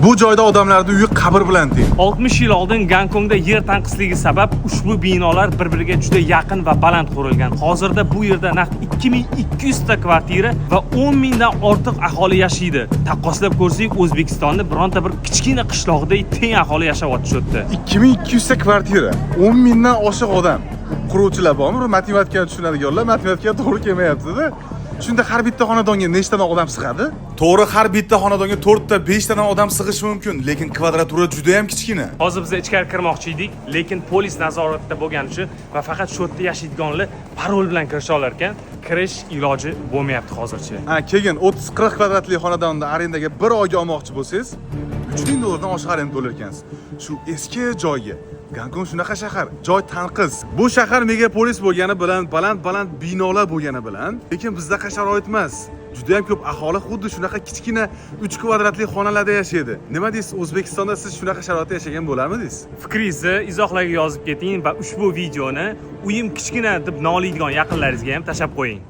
Bu joyda odamlarning uyi qabr bilan teng. 60 yil oldin Gonkongda yer tanqisligi sabab ushbu binolar bir-biriga juda yaqin va baland qurilgan. Hozirda bu yerda naq 2200 ta kvartira va 10 mingdan ortiq aholi yashaydi. Taqqoslab ko'rsak, O'zbekistonda bironta bir kichkina qishloqdek teng aholi yashayotishdi. 2200 ta kvartira, 10 mingdan oshiq odam. Quruvchilar bormi? Matematikani tushunadiganlar matematika to'g'ri kelmayapti-da. Shunda har bitta xonadonga nechtadan odam sig'adi? To'g'ri, har bitta xonadonga 4 ta, 5 tadan odam sig'ishi mumkin, lekin kvadratura juda ham kichkina. Hozir biz ichkari kirmoqchi edik, lekin polis nazoratida bo'lgani uchun va faqat shu yerda yashaydiganlar parol bilan kirisha olar ekan. Kirish iloji bo'lmayapti hozircha. Keyin 30-40 kvadratli xonadonni arendaga bir oyga olmoqchi bo'lsangiz, 3000 dollardan oshiq arenda to'lar ekansiz. Shu eski joyga. Gonkong shunaqa shahar, joy tanqis. Bu shahar megapolis bo'lgani bilan, baland binolar bo'lgani bilan, lekin bizda sharoit emas. Juda ham ko'p aholi xuddi shunaqa kichkina 3 kvadratli xonalarda yashaydi. Nima deysiz, O'zbekistonda siz shunaqa sharoitda yashagan bo'larmidingiz? Fikringizni izohlarga yozib keting va ushbu videoni uyim kichkina deb noliydigan yaqinlaringizga ham tashlab qo'ying.